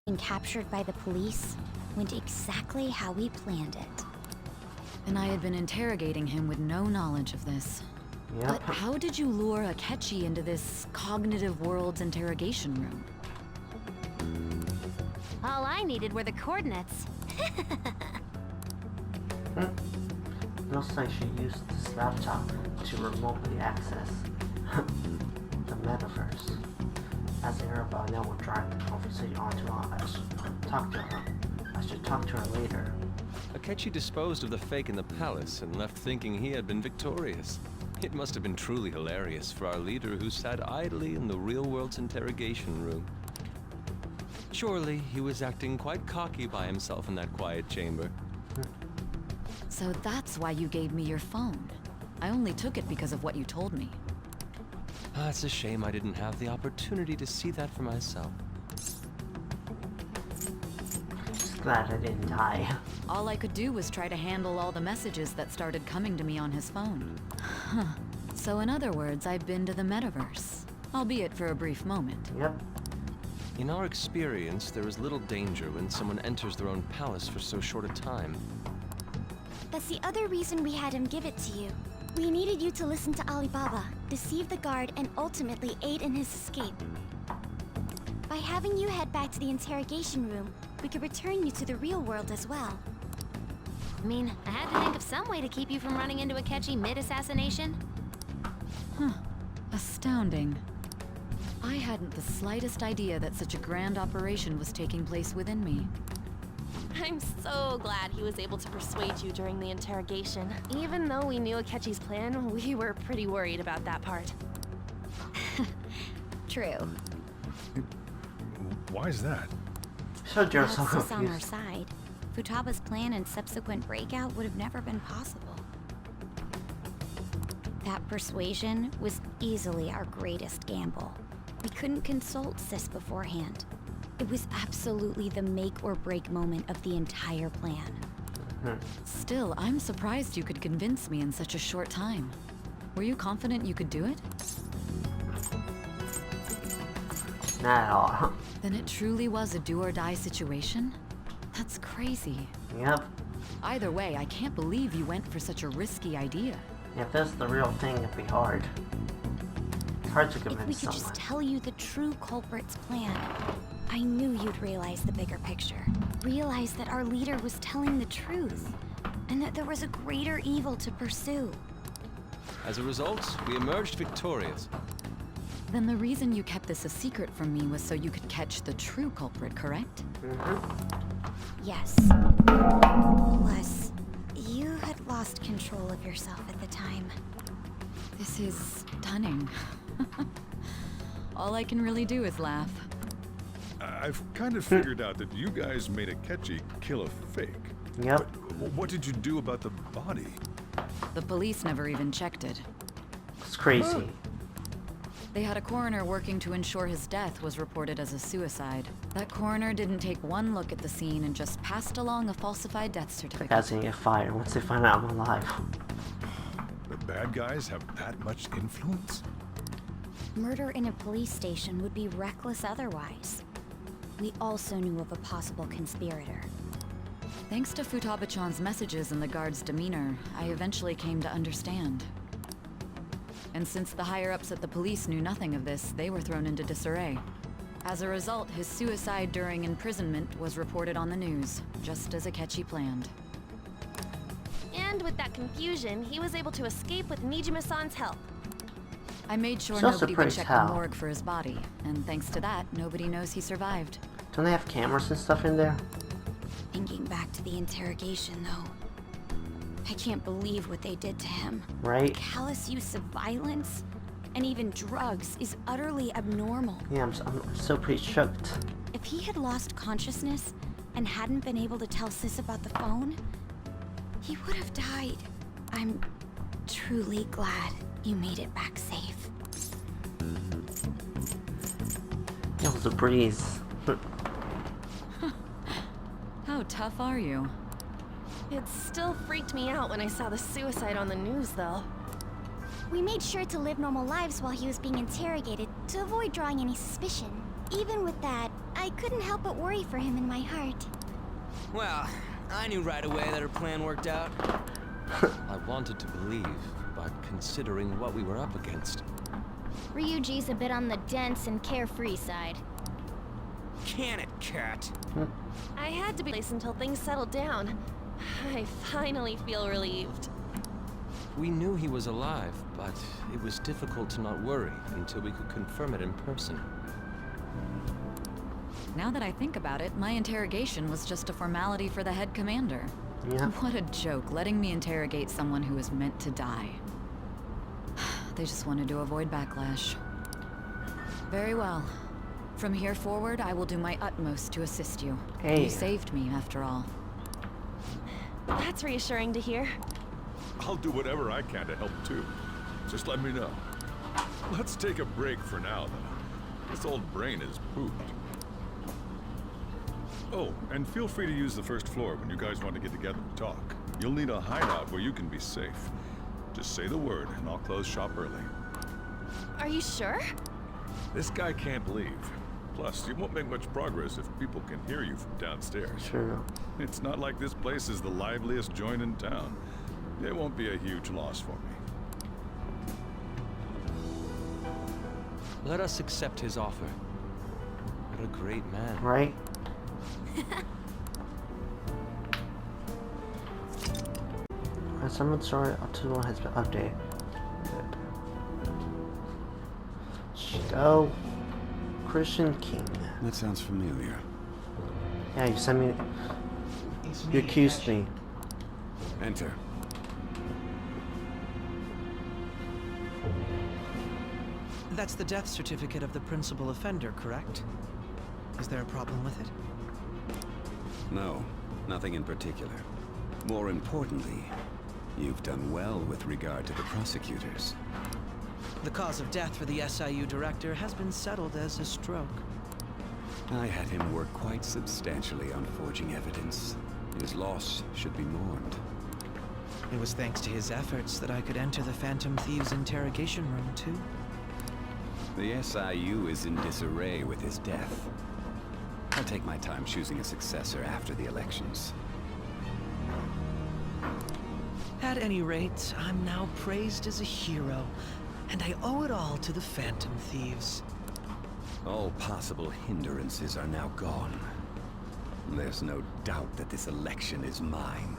being captured by the police went exactly how we planned it. And I had been interrogating him with no knowledge of this. Yep. But how did you lure Akechi into this cognitive world's interrogation room? All I needed were the coordinates. Looks like she used this laptop to remotely access the metaverse. As a robot, now will drive the conversation onto us. Talk to her. I should talk to her later. Akechi disposed of the fake in the palace and left thinking he had been victorious. It must have been truly hilarious for our leader who sat idly in the real world's interrogation room. Surely he was acting quite cocky by himself in that quiet chamber. So that's why you gave me your phone. I only took it because of what you told me. It's a shame I didn't have the opportunity to see that for myself. Just glad I didn't die. All I could do was try to handle all the messages that started coming to me on his phone. Huh. So in other words, I've been to the metaverse. Albeit for a brief moment. Yep. In our experience, there is little danger when someone enters their own palace for so short a time. That's the other reason we had him give it to you. We needed you to listen to Alibaba, deceive the guard, and ultimately aid in his escape. By having you head back to the interrogation room, we could return you to the real world as well. I mean, I had to think of some way to keep you from running into Akechi mid-assassination. Huh. Astounding. I hadn't the slightest idea that such a grand operation was taking place within me. I'm so glad he was able to persuade you during the interrogation. Even though we knew Akechi's plan, we were pretty worried about that part. True. Why is that? So you're That's so us on our confused. side. Futaba's plan and subsequent breakout would have never been possible. That persuasion was easily our greatest gamble. We couldn't consult Sis beforehand. It was absolutely the make or break moment of the entire plan. Still, I'm surprised you could convince me in such a short time. Were you confident you could do it? Not at all. Then it truly was a do-or-die situation? That's crazy. Yep. Either way, I can't believe you went for such a risky idea. If this is the real thing, it'd be hard. It's hard to If we convince could someone. just tell you the true culprit's plan, I knew you'd realize the bigger picture. Realize that our leader was telling the truth, and that there was a greater evil to pursue. As a result, we emerged victorious. Then the reason you kept this a secret from me was so you could catch the true culprit, correct? Yes. Plus, you had lost control of yourself at the time. This is stunning. All I can really do is laugh. I've kind of figured out that you guys made Akechi kill a fake. Yep. But what did you do about the body? The police never even checked it. It's crazy. They had a coroner working to ensure his death was reported as a suicide. That coroner didn't take one look at the scene and just passed along a falsified death The certificate. guy's gonna get fired once they find out I'm alive. The bad guys have that much influence? Murder in a police station would be reckless otherwise. We also knew of a possible conspirator. Thanks to Futaba-chan's messages and the guard's demeanor, I eventually came to understand. And since the higher-ups at the police knew nothing of this, they were thrown into disarray. As a result, his suicide during imprisonment was reported on the news, just as Akechi planned. And with that confusion, he was able to escape with Nijima-san's help. I made sure So nobody would surprised check how. the morgue for his body, and thanks to that, nobody knows he survived. Don't they have cameras and stuff in there? Thinking back to the interrogation, though, I can't believe what they did to him. Right? Callous use of violence and even drugs is utterly abnormal. Yeah, I'm still pretty shocked. If he had lost consciousness and hadn't been able to tell Sis about the phone, he would have died. I'm truly glad you made it back safe. It was a breeze. How tough are you? It still freaked me out when I saw the suicide on the news, though. We made sure to live normal lives while he was being interrogated to avoid drawing any suspicion. Even with that, I I couldn't help but worry for him in my heart. Well, I knew right away that her plan worked out. I wanted to believe, but considering what we were up against. Ryuji's a bit on the dense and carefree side. Can it, cat? I had to be nice until things settled down. I finally feel relieved. We knew he was alive, but it was difficult to not worry until we could confirm it in person. Now that I think about it, my interrogation was just a formality for the head commander. Yeah. What a joke, letting me interrogate someone who was meant to die. They just wanted to avoid backlash. Very well. From here forward, I will do my utmost to assist you. Hey. You saved me, after all. That's reassuring to hear. I'll do whatever I can to help too. Just let me know. Let's take a break for now, though. This old brain is pooped. Oh, and feel free to use the first floor when you guys want to get together and talk. You'll need a hideout where you can be safe. Just say the word, and I'll close shop early. Are you sure? This guy can't leave. Plus, you won't make much progress if people can hear you from downstairs. True. It's not like this place is the liveliest joint in town. It won't be a huge loss for me. Let us accept his offer. What a great man. Right? A summon story tool has been updated. Shido, Christian King. That sounds familiar. Yeah, you sent me. You accused me. Enter. That's the death certificate of the principal offender, correct? Is there a problem with it? No, nothing in particular. More importantly, you've done well with regard to the prosecutors. The cause of death for the SIU director has been settled as a stroke. I had him work quite substantially on forging evidence. His loss should be mourned. It was thanks to his efforts that I could enter the Phantom Thieves' interrogation room, too. The SIU is in disarray with his death. I'll take my time choosing a successor after the elections. At any rate, I'm now praised as a hero, and I owe it all to the Phantom Thieves. All possible hindrances are now gone. There's no doubt that this election is mine.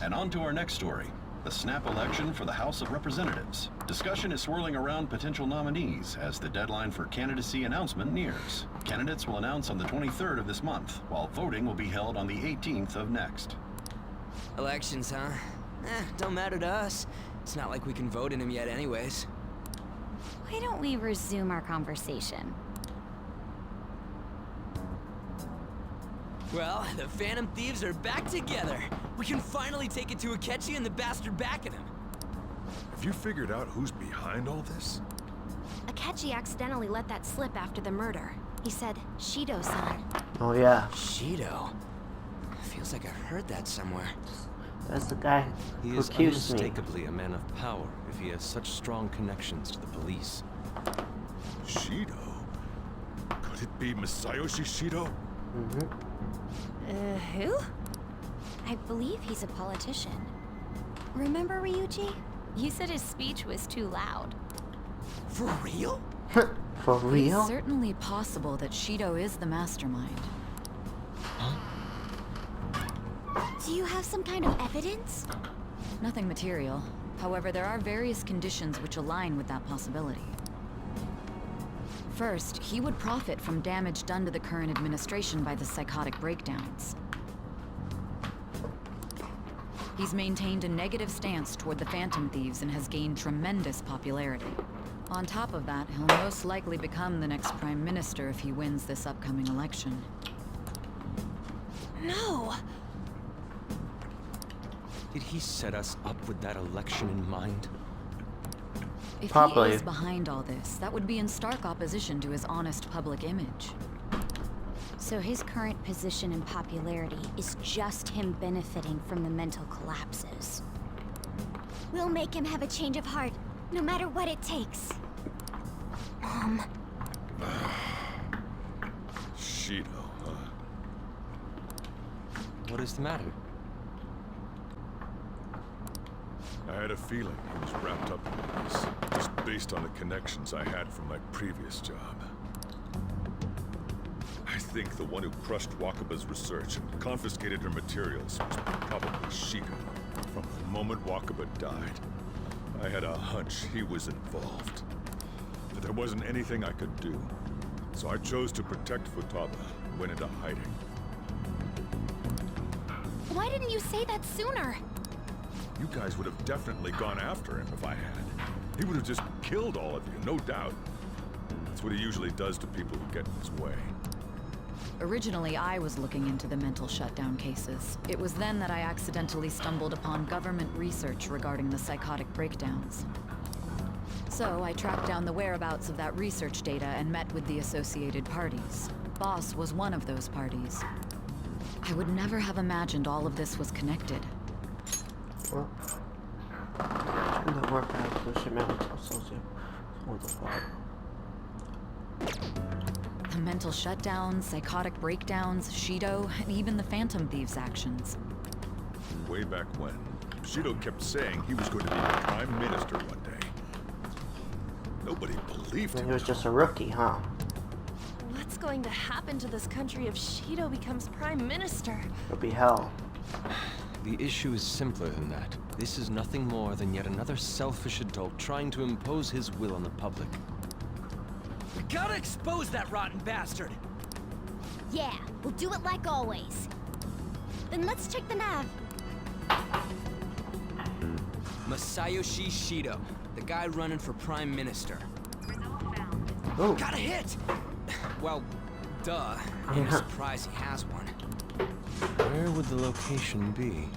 And on to our next story. The snap election for the House of Representatives. Discussion is swirling around potential nominees as the deadline for candidacy announcement nears. Candidates will announce on the 23rd of this month, while voting will be held on the 18th of next. Elections, huh? Don't matter to us. It's not like we can vote in them yet anyways. Why don't we resume our conversation? Well, the Phantom Thieves are back together. We can finally take it to Akechi and the bastard backing him. Have you figured out who's behind all this? Akechi accidentally let that slip after the murder. He said, Shido-san. Oh yeah, Shido. Feels like I've heard that somewhere. that's the guy He who is accused me. unmistakably a man of power if he has such strong connections to the police. Shido? Could it be Masayoshi Shido? Who? I believe he's a politician. Remember Ryuji? You said his speech was too loud. For real? For real? It's certainly possible that Shido is the mastermind. Do you have some kind of evidence? Nothing material. However, there are various conditions which align with that possibility. First, he would profit from damage done to the current administration by the psychotic breakdowns. He's maintained a negative stance toward the Phantom Thieves and has gained tremendous popularity. On top of that, he'll most likely become the next Prime Minister if he wins this upcoming election. No. Did he set us up with that election in mind? If Probably. he is behind all this, that would be in stark opposition to his honest public image. So his current position and popularity is just him benefiting from the mental collapses. We'll make him have a change of heart. No matter what it takes. Shido, huh? What is the matter? I had a feeling he was wrapped up in this, just based on the connections I had from my previous job. I think the one who crushed Wakaba's research and confiscated her materials was probably Shido. From the moment Wakaba died, I had a hunch he was involved. But there wasn't anything I could do. So I chose to protect Futaba and went into hiding. Why didn't you say that sooner? You guys would have definitely gone after him if I had. He would have just killed all of you, no doubt. That's what he usually does to people who get in his way. Originally, I was looking into the mental shutdown cases. It was then that I accidentally stumbled upon government research regarding the psychotic breakdowns. So I tracked down the whereabouts of that research data and met with the associated parties. Boss was one of those parties. I would never have imagined all of this was connected. Well, in the work I pollution mental associate with the thought. The mental shutdowns, psychotic breakdowns, Shido, and even the Phantom Thieves' actions. Way back when, Shido kept saying he was going to be Prime Minister one day. Nobody believed And him. he was just a rookie, huh? What's going to happen to this country if Shido becomes Prime Minister? It'll be hell. The issue is simpler than that. This is nothing more than yet another selfish adult trying to impose his will on the public. We gotta expose that rotten bastard! Yeah, we'll do it like always. Then let's check the nav. Masayoshi Shido, the guy running for Prime Minister. Oh, Got a hit! Well, duh. I'm surprised he has one. Where would the location be?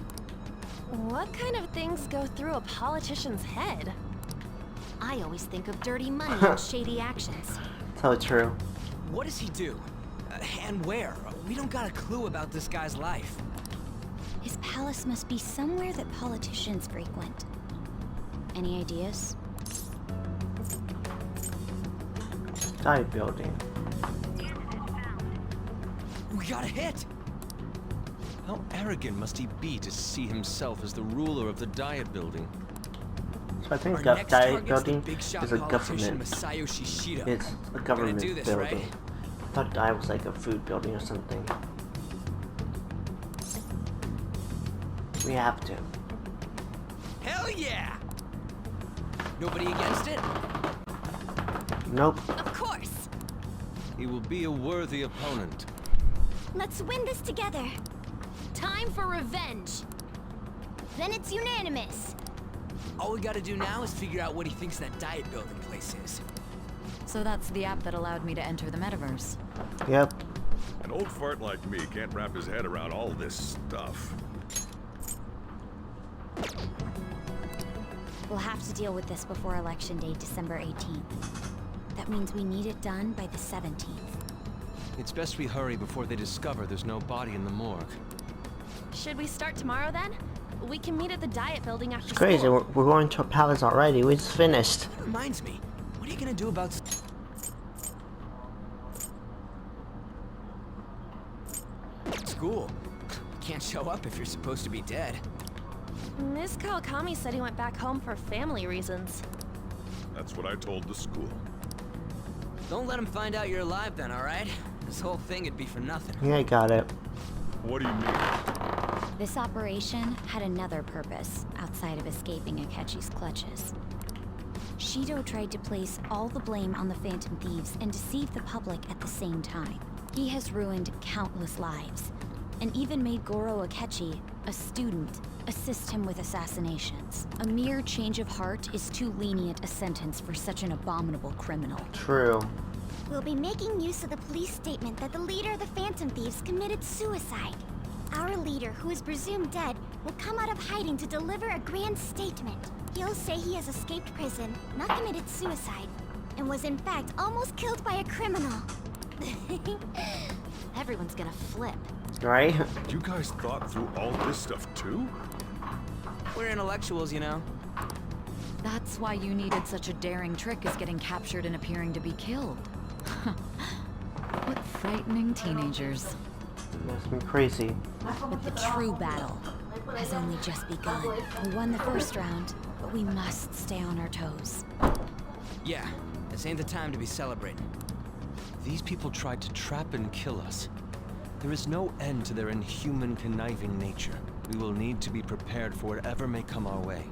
What kind of things go through a politician's head? I always think of dirty money and shady actions. so true. What does he do? And where? We don't got a clue about this guy's life. His palace must be somewhere that politicians frequent. Any ideas? Dive building. We got a hit! How arrogant must he be to see himself as the ruler of the Diet Building? So I think Our that next dive target's the building big shot is a politician government. Masayoshi Shido. It's a government do this, building. right? I thought dive was like a food building or something. We have to. Hell yeah! Nobody against it? Nope. Of course! He will be a worthy opponent. Let's win this together. Time for revenge. Then it's unanimous. All we gotta do now is figure out what he thinks that diet building place is. So that's the app that allowed me to enter the metaverse. Yep. An old fart like me can't wrap his head around all this stuff. We'll have to deal with this before Election Day, December 18th. That means we need it done by the 17th. It's best we hurry before they discover there's no body in the morgue. Should we start tomorrow then? We can meet at the diet building after It's crazy. school. We're going to a palace already. We just finished. That reminds me, what are you gonna do about... School? Can't show up if you're supposed to be dead. Miss Kawakami said he went back home for family reasons. That's what I told the school. Don't let him find out you're alive then, alright? This whole thing would be for nothing. Yeah, I got it. What do you mean? This operation had another purpose outside of escaping Akechi's clutches. Shido tried to place all the blame on the Phantom Thieves and deceive the public at the same time. He has ruined countless lives, and even made Goro Akechi, a student, assist him with assassinations. A mere change of heart is too lenient a sentence for such an abominable criminal. True. We'll be making use of the police statement that the leader of the Phantom Thieves committed suicide. Our leader, who is presumed dead, will come out of hiding to deliver a grand statement. He'll say he has escaped prison, not committed suicide, and was in fact almost killed by a criminal. Everyone's gonna flip. Right? You guys thought through all this stuff too? We're intellectuals, you know. That's why you needed such a daring trick as getting captured and appearing to be killed. What frightening teenagers. That's been crazy. But the true battle has only just begun. We won the first round, but we must stay on our toes. Yeah, this ain't the time to be celebrating. These people tried to trap and kill us. There is no end to their inhuman, conniving nature. We will need to be prepared for whatever may come our way.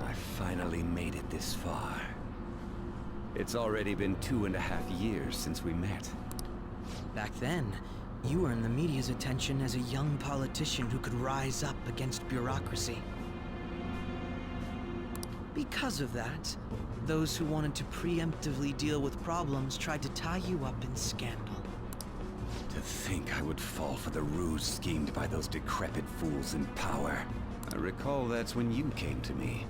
I finally made it this far. It's already been 2.5 years since we met. Back then, you earned the media's attention as a young politician who could rise up against bureaucracy. Because of that, those who wanted to preemptively deal with problems tried to tie you up in scandal. To think I would fall for the ruse schemed by those decrepit fools in power. I recall that's when you came to me.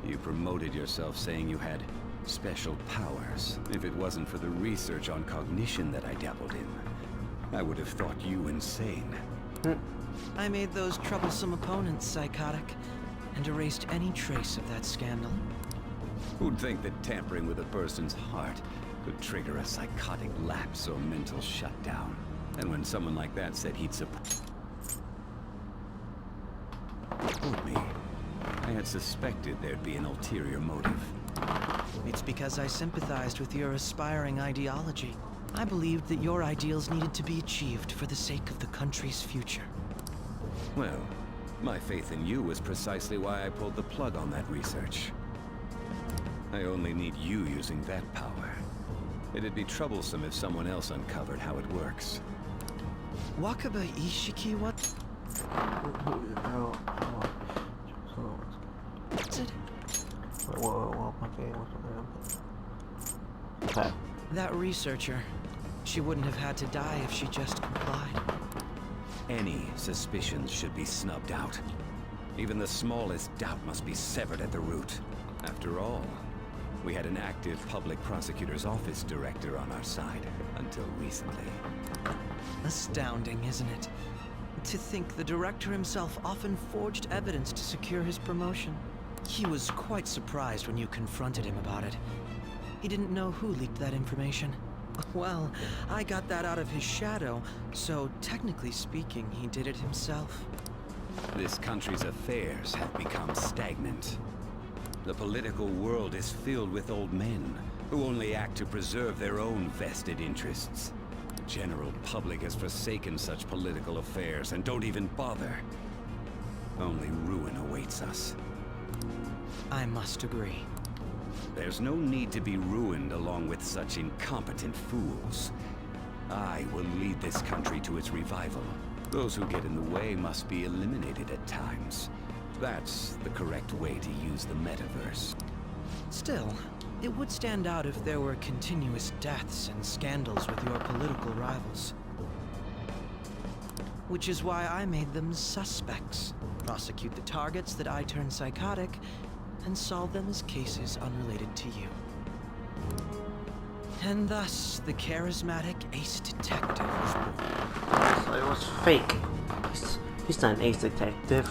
You promoted yourself saying you had special powers. If it wasn't for the research on cognition that I dabbled in, I would have thought you insane. I made those troublesome opponents psychotic, and erased any trace of that scandal. Who'd think that tampering with a person's heart could trigger a psychotic lapse or mental shutdown? And when someone like that said he'd support me, I had suspected there'd be an ulterior motive. It's because I sympathized with your aspiring ideology. I believed that your ideals needed to be achieved for the sake of the country's future. Well, my faith in you was precisely why I pulled the plug on that research. I only need you using that power. It'd be troublesome if someone else uncovered how it works. Wakaba Ishiki, what? What's it? Okay. That researcher. She wouldn't have had to die if she just complied. Any suspicions should be snubbed out. Even the smallest doubt must be severed at the root. After all, we had an active public prosecutor's office director on our side until recently. Astounding, isn't it? To think the director himself often forged evidence to secure his promotion. He was quite surprised when you confronted him about it. He didn't know who leaked that information. Well, I got that out of his shadow, so technically speaking, he did it himself. This country's affairs have become stagnant. The political world is filled with old men who only act to preserve their own vested interests. The general public has forsaken such political affairs and don't even bother. Only ruin awaits us. I must agree. There's no need to be ruined along with such incompetent fools. I will lead this country to its revival. Those who get in the way must be eliminated at times. That's the correct way to use the metaverse. Still, it would stand out if there were continuous deaths and scandals with your political rivals. Which is why I made them suspects. Prosecute the targets that I turn psychotic, and solve them as cases unrelated to you. And thus, the charismatic ace detective was born. So it was fake. He's not an ace detective.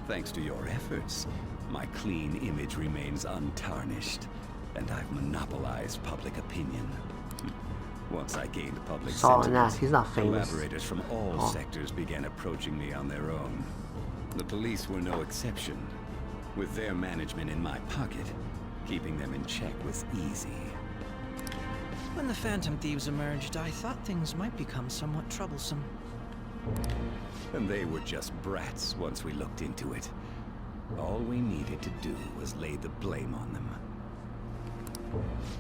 Thanks to your efforts, my clean image remains untarnished, and I've monopolized public opinion. Once I gained public sentiment, he's not famous. collaborators from all sectors began approaching me on their own. The police were no exception. With their management in my pocket, keeping them in check was easy. When the Phantom Thieves emerged, I thought things might become somewhat troublesome. And they were just brats once we looked into it. All we needed to do was lay the blame on them.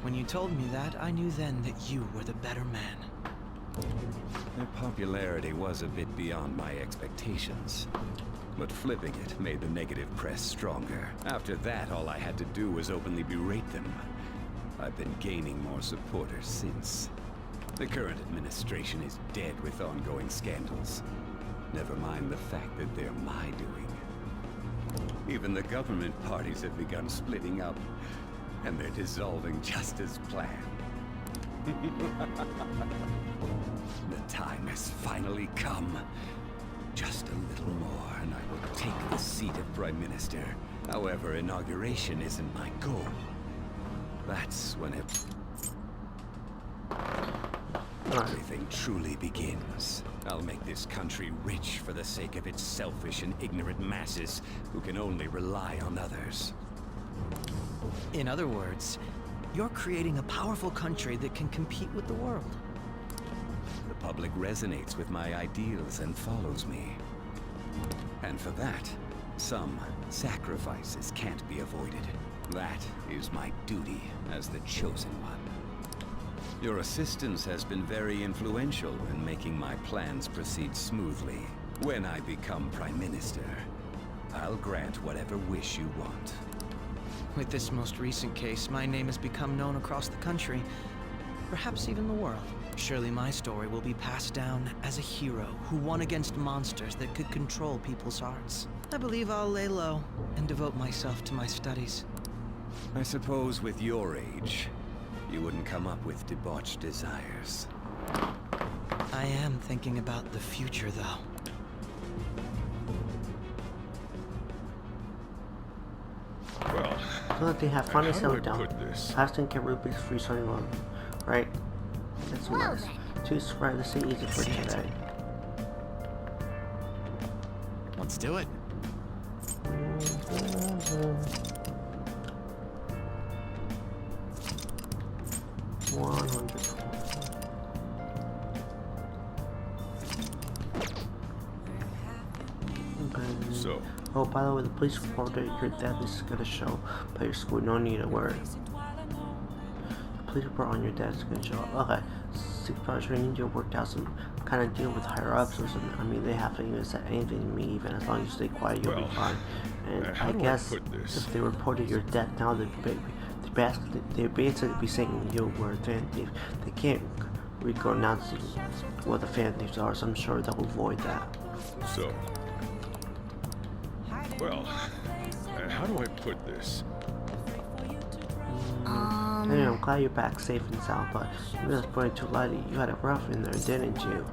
When you told me that, I knew then that you were the better man. Their popularity was a bit beyond my expectations. But flipping it made the negative press stronger. After that, all I had to do was openly berate them. I've been gaining more supporters since. The current administration is dead with ongoing scandals. Never mind the fact that they're my doing. Even the government parties have begun splitting up, and they're dissolving just as planned. The time has finally come. Just a little more, and I will take the seat of Prime Minister. However, inauguration isn't my goal. That's when everything truly begins. I'll make this country rich for the sake of its selfish and ignorant masses who can only rely on others. In other words, you're creating a powerful country that can compete with the world. The public resonates with my ideals and follows me. And for that, some sacrifices can't be avoided. That is my duty as the chosen one. Your assistance has been very influential in making my plans proceed smoothly. When I become Prime Minister, I'll grant whatever wish you want. With this most recent case, my name has become known across the country, perhaps even the world. Surely my story will be passed down as a hero who won against monsters that could control people's hearts. I believe I'll lay low and devote myself to my studies. I suppose with your age, you wouldn't come up with debauched desires. I am thinking about the future, though. Well, So that they have finally how do I settled down. put this? Passing get rupees free starting loan. Right? That's Well nice. then. To spread this is easy for today. Let's do it. 100. Okay. So, Oh, by the way, the police reported your death is gonna show by your school. No need to worry. The police report on your death is gonna show. Okay. Supervisor, need to work out some kind of deal with higher ups or something. I mean, they haven't even said anything to me. Even as long as you stay quiet, you'll Well, be fine. And how I do I guess put this? if they reported your death now, they're basically be saying you were a fan thief. They can't go announcing what the fan thieves are, so I'm sure they'll avoid that. so. Well, how do I put this? Anyway, I'm glad you're back safe and sound, but you was putting too lightly. You had it rough in there, didn't you?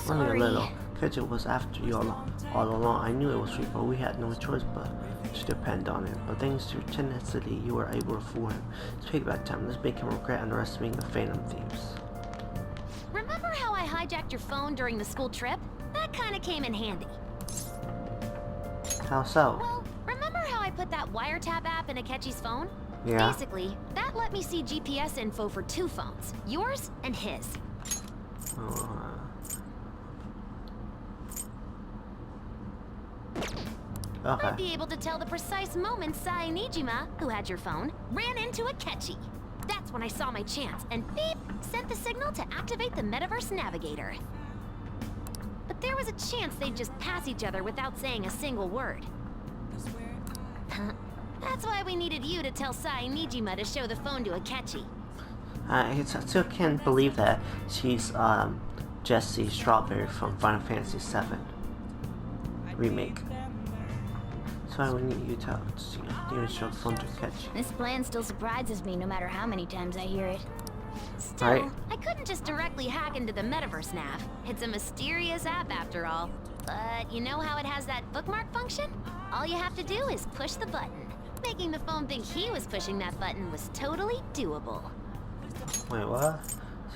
Only a little. Ketchup was after you all along. I knew it was free, but we had no choice but to depend on it. But thanks to your tenacity, you were able to fool him. Speak about time. Let's make him regret underestimating the Phantom Thieves. Remember how I hijacked your phone during the school trip? That kind of came in handy. How so? Well, remember how I put that wiretap app in Akechi's phone? Yeah. Basically, that let me see GPS info for 2 phones, yours and his. Okay. I'd be able to tell the precise moment Sai Nijima, who had your phone, ran into Akechi. That's when I saw my chance, and beep, sent the signal to activate the Metaverse Navigator. But there was a chance they'd just pass each other without saying a single word. That's why we needed you to tell Sai Nijima to show the phone to Akechi. I still can't believe that she's Jessie Strawberry from Final Fantasy VII Remake. So I would need you to show the phone to Akechi. This plan still surprises me no matter how many times I hear it. Still, Right. I couldn't just directly hack into the Metaverse Nav. It's a mysterious app after all. But you know how it has that bookmark function? All you have to do is push the button. Making the phone think he was pushing that button was totally doable. Wait, what?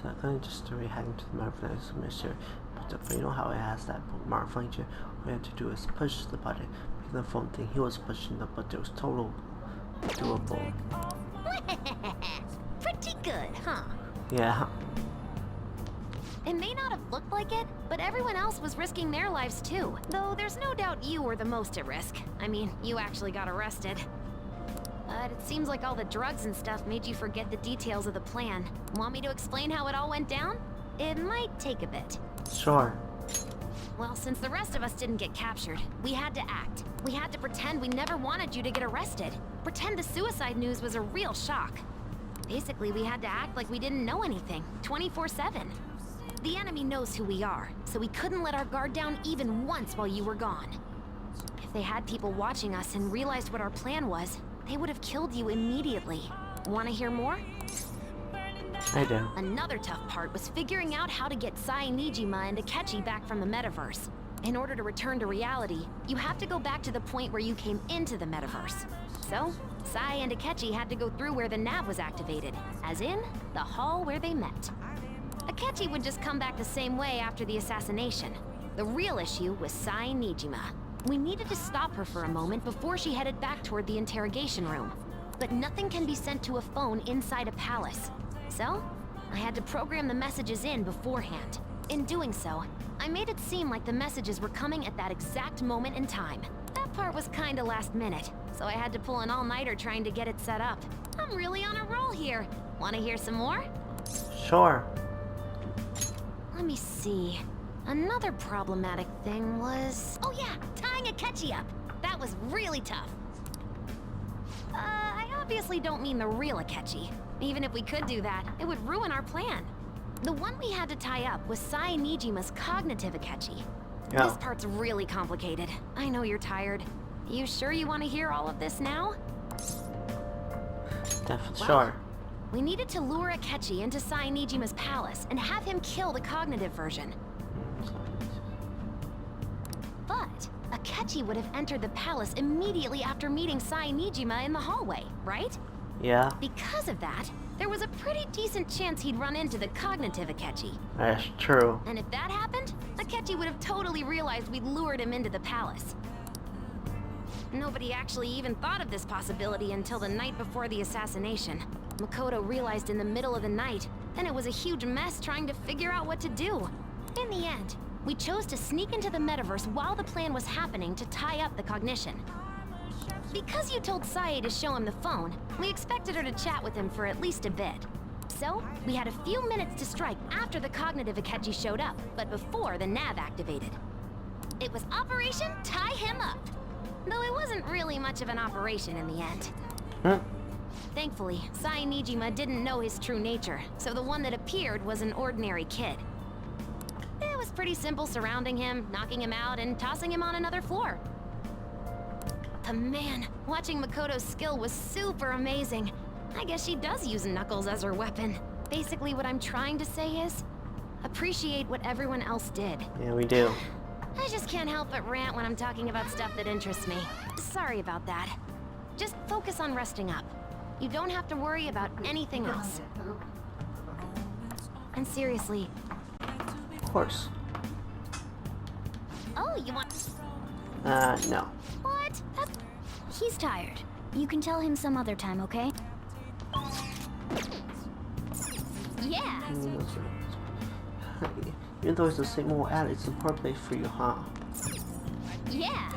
So I couldn't just hack into the Metaverse Mystery. But you know how it has that bookmark function? All you have to do is push the button. Making the phone think he was pushing the button. It was total doable. Pretty good, huh? Yeah. It may not have looked like it, but everyone else was risking their lives too. Though there's no doubt you were the most at risk. I mean, you actually got arrested. But it seems like all the drugs and stuff made you forget the details of the plan. Want me to explain how it all went down? It might take a bit. Sure. Well, since the rest of us didn't get captured, we had to act. We had to pretend we never wanted you to get arrested. Pretend the suicide news was a real shock. Basically, we had to act like we didn't know anything, 24/7. The enemy knows who we are, so we couldn't let our guard down even once while you were gone. If they had people watching us and realized what our plan was, they would have killed you immediately. Want to hear more? I do. Another tough part was figuring out how to get Sai Nijima and Akechi back from the metaverse. In order to return to reality, you have to go back to the point where you came into the metaverse. So, Sai and Akechi had to go through where the nav was activated, as in, the hall where they met. Akechi would just come back the same way after the assassination. The real issue was Sai Nijima. We needed to stop her for a moment before she headed back toward the interrogation room. But nothing can be sent to a phone inside a palace. So, I had to program the messages in beforehand. In doing so, I made it seem like the messages were coming at that exact moment in time. That part was kinda last minute, so I had to pull an all-nighter trying to get it set up. I'm really on a roll here. Wanna hear some more? Sure. Let me see. Another problematic thing was... Oh yeah, tying Akechi up. That was really tough. I obviously don't mean the real Akechi. Even if we could do that, it would ruin our plan. The one we had to tie up was Sai Nijima's cognitive Akechi. Yeah. This part's really complicated. I know you're tired. You sure you want to hear all of this now? Definitely. Well, Sure. We needed to lure Akechi into Sai Nijima's palace and have him kill the cognitive version. But Akechi would have entered the palace immediately after meeting Sai Nijima in the hallway, right? Yeah. Because of that, there was a pretty decent chance he'd run into the cognitive Akechi. That's true. And if that happened, Akechi would have totally realized we'd lured him into the palace. Nobody actually even thought of this possibility until the night before the assassination. Makoto realized in the middle of the night, and it was a huge mess trying to figure out what to do. In the end, we chose to sneak into the metaverse while the plan was happening to tie up the cognition. Because you told Sae to show him the phone, we expected her to chat with him for at least a bit. So, we had a few minutes to strike after the cognitive Akechi showed up, but before the nav activated. It was Operation Tie Him Up. Though it wasn't really much of an operation in the end. Thankfully, Sai Nijima didn't know his true nature, so the one that appeared was an ordinary kid. It was pretty simple surrounding him, knocking him out, and tossing him on another floor. But man, watching Makoto's skill was super amazing. I guess she does use Knuckles as her weapon. Basically, what I'm trying to say is, appreciate what everyone else did. Yeah, we do. I just can't help but rant when I'm talking about stuff that interests me. Sorry about that. Just focus on resting up. You don't have to worry about anything else. And seriously... Of course. Oh, you want... No. What? He's tired. You can tell him some other time, okay? Yeah! Even though it's the same old ad, it's a poor place for you, huh? Yeah!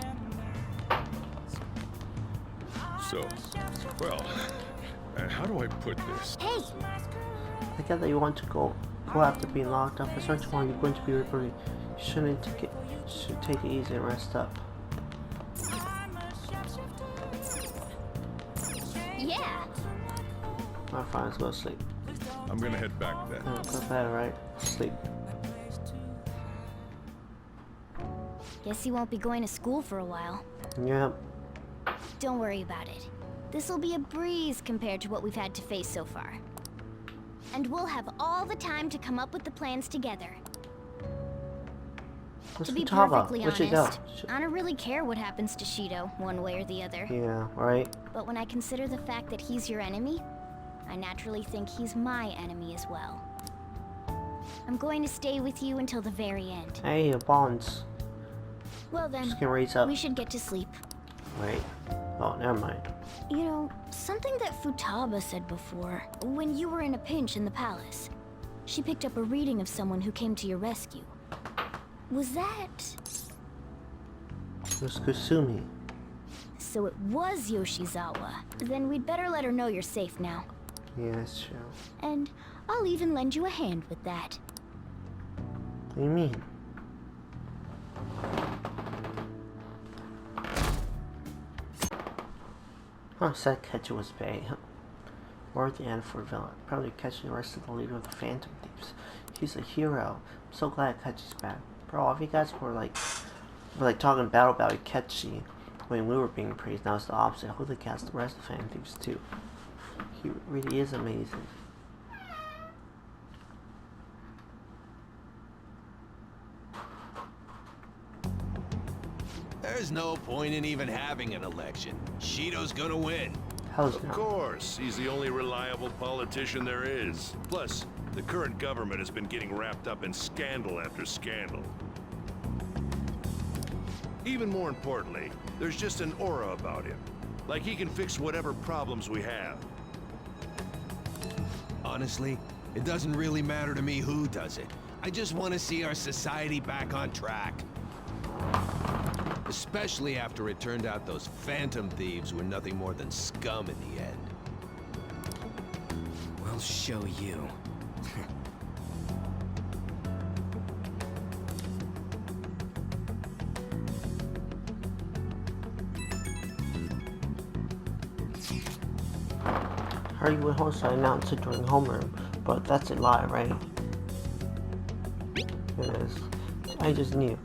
So, well, how do I put this? Hey! I get that you want to go after being locked up, but search while you're going to be reported. You shouldn't should take it easy and rest up. Yeah! Alright, fine, let's go to sleep. I'm gonna head back then. Oh, go to bed, right? Sleep. Guess you won't be going to school for a while. Yep. Don't worry about it. This'll be a breeze compared to what we've had to face so far. And we'll have all the time to come up with the plans together. What's To be Futaba? perfectly Where'd she go? honest, I don't really care what happens to Shido, one way or the other. Yeah, right? But when I consider the fact that he's your enemy, I naturally think he's my enemy as well. I'm going to stay with you until the very end. Hey, bonds. Well then, Just can raise up. we should get to sleep. Wait. Oh, never mind. You know, something that Futaba said before, when you were in a pinch in the palace, she picked up a reading of someone who came to your rescue. Was that... It was Kusumi. So it was Yoshizawa. Then we'd better let her know you're safe now. Yeah, that's true. And I'll even lend you a hand with that. What do you mean? Huh, said Ketchu was Bay. Worthy and for villain. Probably catching the rest of the leader of the Phantom Thieves. He's a hero. I'm so glad Ketchi's back. Bro, if you guys were like talking battle about Ketchi when we were being praised, now it's the opposite. I hope they cast the rest of the Phantom Thieves too. He really is amazing. no point in even having an election. Shido's gonna win. How's Of not? course, he's the only reliable politician there is. Plus, the current government has been getting wrapped up in scandal after scandal. Even more importantly, there's just an aura about him. Like he can fix whatever problems we have. Honestly, it doesn't really matter to me who does it. I just want to see our society back on track. Especially after it turned out those phantom thieves were nothing more than scum in the end. We'll show you. Heard you went home, so I announced it during homeroom, but that's a lie, right? It is. I just knew.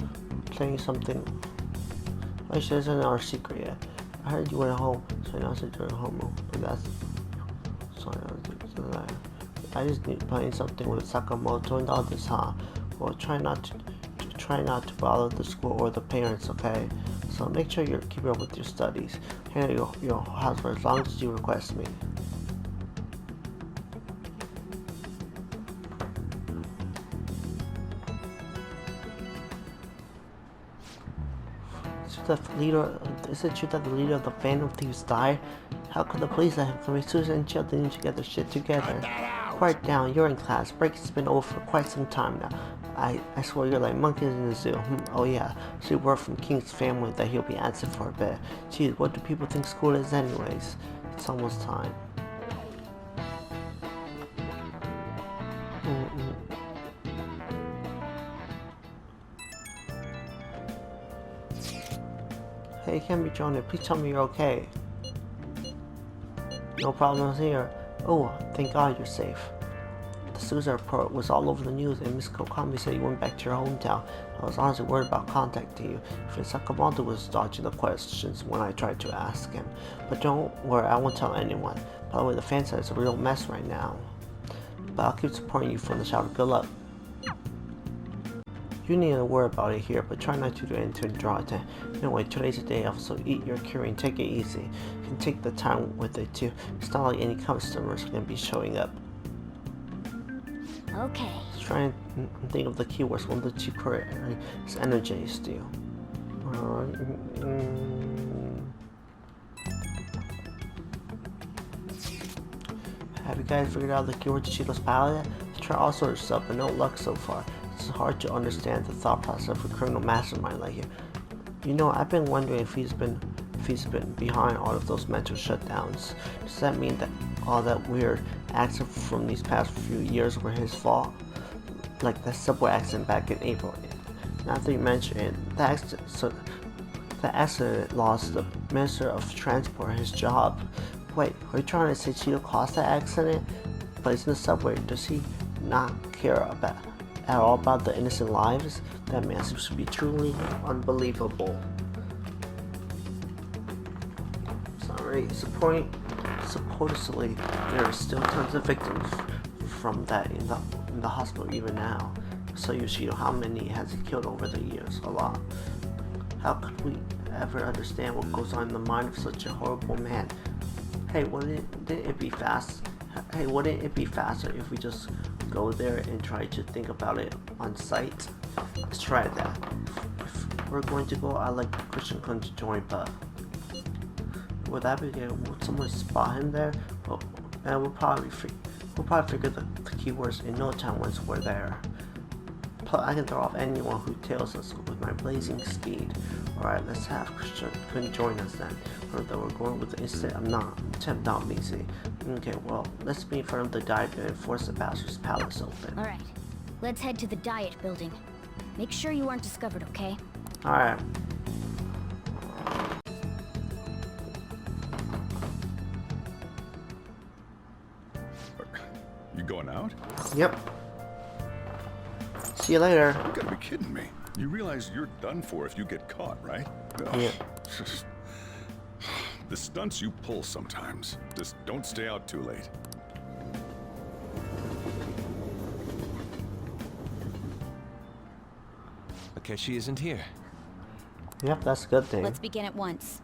Saying something. Actually, that's not our secret yet. I heard you went home, so I announced it during homeroom, but that's. Sorry, I just knew playing something with Sakamoto and others, huh? Well, try not to bother the school or the parents, okay? So make sure you're keeping up with your studies. Handle your house for as long as you request me. Is it true that the leader of the Phantom Thieves died? How could the police let him commit suicide and jail? They need to get their shit together. Quiet down, you're in class. Breaking's been over for quite some time now. I swear you're like monkeys in the zoo. Oh yeah, so you word from King's family that he'll be absent for a bit. Geez, what do people think school is anyways? It's almost time. Hey, Canby Jonah, please tell me you're okay. No problems here. Oh, thank God you're safe. The suicide report was all over the news, and Miss Kokami said you went back to your hometown. I was honestly worried about contacting you. If Sakamoto was dodging the questions when I tried to ask him. But don't worry, I won't tell anyone. By the way, the fan site is a real mess right now. But I'll keep supporting you from the shower. Good luck. You need to worry about it here, but try not to do anything to draw attention. Anyway, today's a day off, so eat your curry and take it easy. You can take the time with it too. It's not like any customers are going to be showing up. Okay. Let's try and think of the keywords. One of the two correct is energize you. Have you guys figured out the keyword to Shido's palette? Try all sorts of stuff, but no luck so far. It's hard to understand the thought process of a criminal mastermind like him. You know, I've been wondering if he's been behind all of those mental shutdowns. Does that mean that all that weird accident from these past few years were his fault? Like the subway accident back in April. Now that you mention it, the accident lost the Minister of Transport his job. Wait, are you trying to say Shido caused that accident? But he's in the subway. Does he not care at all about the innocent lives? That man seems to be truly unbelievable. Sorry, supposedly there are still tons of victims from that in the hospital even now. So Shido, how many has he killed over the years? A lot. How could we ever understand what goes on in the mind of such a horrible man? Hey, wouldn't it be faster if we just go there and try to think about it on site? Let's try that. If we're going to go, I'd like Christian Kun to join, but would that be good? Would someone spot him there? Well, we'll probably figure the keywords in no time once we're there. Plus, I can throw off anyone who tails us with my blazing speed. Alright, let's have Christian Kun join us then. Or that we're going with the instead of not easy. Okay, well, let's be in front of the diet and force the bastard's palace open. Alright. Let's head to the Diet building. Make sure you aren't discovered, okay? Alright. You going out? Yep. See you later. You gotta be kidding me. You realize you're done for if you get caught, right? Yeah. The stunts you pull sometimes. Just don't stay out too late. Akechi isn't here. Yep, that's a good thing. Let's begin at once.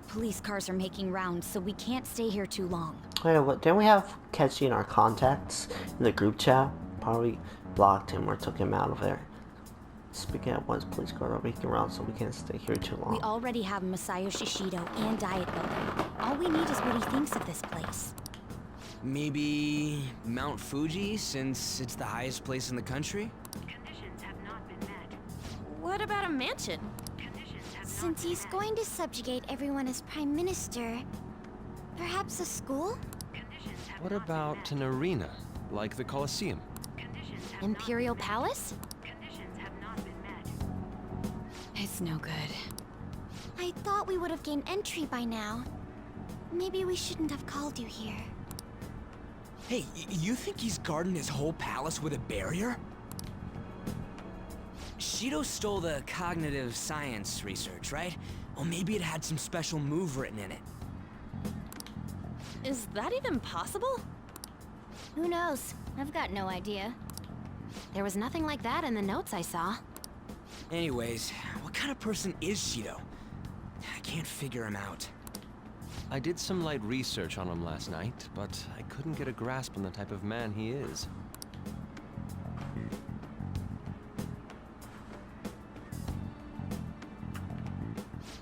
Police cars are making rounds, so we can't stay here too long. Hey, what? Didn't we have Ketchy in our contacts in the group chat? Probably blocked him or took him out of there. Speaking at once, police cars are making rounds, so we can't stay here too long. We already have Masayoshi Shido and Diet Building. All we need is what he thinks of this place. Maybe Mount Fuji, since it's the highest place in the country? Conditions have not been met. What about a mansion? Since he's going to subjugate everyone as Prime Minister, perhaps a school? What about an arena, like the Colosseum? Imperial Palace? It's no good. I thought we would have gained entry by now. Maybe we shouldn't have called you here. Hey, you think he's guarding his whole palace with a barrier? Shido stole the cognitive science research, right? Well, maybe it had some special move written in it. Is that even possible? Who knows? I've got no idea. There was nothing like that in the notes I saw. Anyways, what kind of person is Shido? I can't figure him out. I did some light research on him last night, but I couldn't get a grasp on the type of man he is.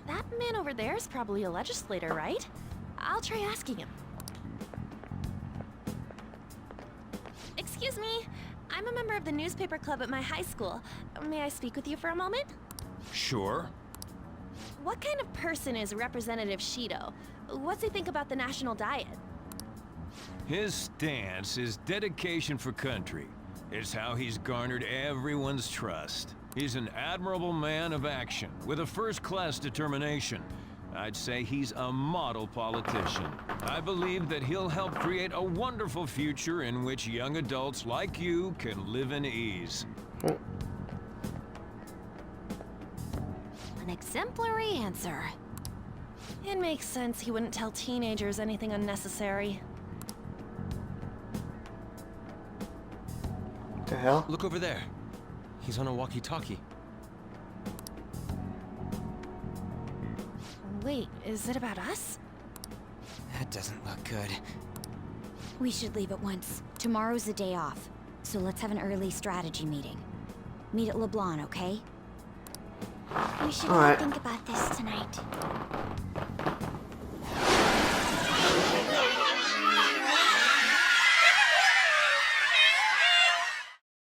That man over there is probably a legislator, right? I'll try asking him. Excuse me, I'm a member of the newspaper club at my high school. May I speak with you for a moment? Sure. What kind of person is Representative Shido? What's he think about the national diet? His stance is dedication for country. It's how he's garnered everyone's trust. He's an admirable man of action, with a first-class determination. I'd say he's a model politician. I believe that he'll help create a wonderful future in which young adults like you can live in ease. An exemplary answer. It makes sense he wouldn't tell teenagers anything unnecessary. What the hell? Look over there. He's on a walkie-talkie. Wait, is it about us? That doesn't look good. We should leave at once. Tomorrow's the day off, so let's have an early strategy meeting. Meet at LeBlanc, okay? We should All right. think about this tonight.